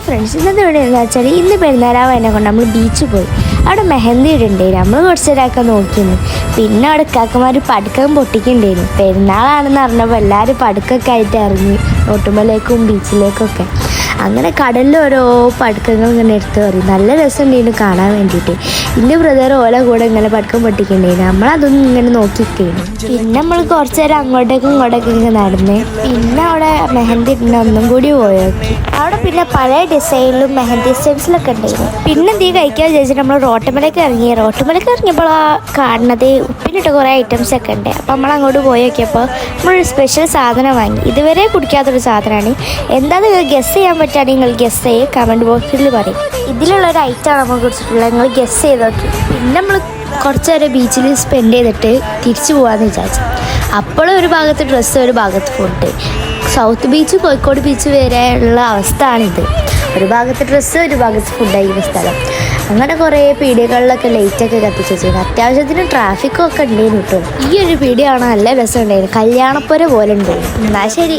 Friends, ഇന്നത്തെ ഇവിടെ എന്താ വെച്ചാൽ ഇന്ന് പെരുന്നാളാവാനെ കൊണ്ട് നമ്മൾ ബീച്ചിൽ പോയി. അവിടെ മെഹന്തി ഇടുണ്ടായിരുന്നു. നമ്മൾ കുറച്ച് നേരമൊക്കെ നോക്കിയിരുന്നു. പിന്നെ അവിടെ കാക്കമാർ പടുക്കം പൊട്ടിക്കുന്നുണ്ടായിരുന്നു. പെരുന്നാളാണെന്ന് അറിഞ്ഞപ്പോൾ എല്ലാവരും പടുക്കൊക്കെ ആയിട്ട് ഇറങ്ങി നോട്ടുമലേക്കും ബീച്ചിലേക്കൊക്കെ. അങ്ങനെ കടലിൽ ഓരോ പടുക്കങ്ങൾ ഇങ്ങനെ എടുത്ത് പറയും. നല്ല രസമുണ്ടായിരുന്നു കാണാൻ വേണ്ടിയിട്ട്. എൻ്റെ ബ്രദർ ഓല കൂടെ ഇങ്ങനെ പടുക്കം പൊട്ടിക്കുന്നുണ്ടായിരുന്നു. നമ്മളതൊന്നും ഇങ്ങനെ നോക്കിയിരിക്കുന്നു. പിന്നെ നമ്മൾ കുറച്ച് നേരം അങ്ങോട്ടേക്കും ഇങ്ങോട്ടേക്കും ഇങ്ങനെ നടന്ന് പിന്നെ അവിടെ മെഹന്തി ഇടുന്ന ഒന്നും കൂടി പോയി നോക്കി. അവിടെ പിന്നെ പല ഡിസൈനിലും മെഹന്തി സ്റ്റെപ്സിലൊക്കെ ഉണ്ടായിരുന്നു. പിന്നെ എന്ത് കഴിക്കാൻ വിചാരിച്ചിട്ട് നമ്മൾ റോട്ടുമലയ്ക്ക് ഇറങ്ങി. റോട്ടുമലയ്ക്ക് ഇറങ്ങിയപ്പോൾ കാണുന്നത് ഉപ്പിനിട്ട് കുറേ ഐറ്റംസ് ഒക്കെ ഉണ്ട്. അപ്പോൾ നമ്മൾ അങ്ങോട്ട് പോയി നോക്കിയപ്പോൾ നമ്മളൊരു സ്പെഷ്യൽ സാധനം വാങ്ങി. ഇതുവരെ കുടിക്കാത്തൊരു സാധനമാണ്. എന്താണെന്ന് ഗസ് ചെയ്യാൻ പറ്റുകയാണെങ്കിൽ നിങ്ങൾ ഗസ് ചെയ്യുക, കമൻറ്റ് ബോക്സിൽ പറയും. ഇതിലുള്ളൊരു ഐറ്റമാണ് നമ്മൾ കുടിച്ചിട്ടുള്ളത്. നിങ്ങൾ ഗസ് ചെയ്ത് നോക്കി. പിന്നെ നമ്മൾ കുറച്ച് നേരം ബീച്ചിൽ സ്പെൻഡ് ചെയ്തിട്ട് തിരിച്ചു പോകാമെന്ന് വിചാരിച്ചു. അപ്പോഴും ഒരു ഭാഗത്ത് ഡ്രസ്സ്, ഒരു ഭാഗത്ത് food. South beach, Kozhikode beach വരെ ഉള്ള അവസ്ഥയാണിത്. ഒരു ഭാഗത്ത് ഡ്രസ്സ്, ഒരു ഭാഗത്ത് ഫുഡായിരിക്കുന്ന സ്ഥലം. അങ്ങനെ കുറേ പീടികകളിലൊക്കെ ലൈറ്റൊക്കെ കത്തിച്ച് വെച്ചിരുന്നു. അത്യാവശ്യത്തിന് ട്രാഫിക്കും ഒക്കെ ഉണ്ടായിരുന്നു കേട്ടോ. ഈ ഒരു പീടിക കാണാൻ നല്ല രസം ഉണ്ടായിരുന്നു. കല്യാണപ്പുര പോലെ ഉണ്ടായിരുന്നു. എന്നാൽ ശരി.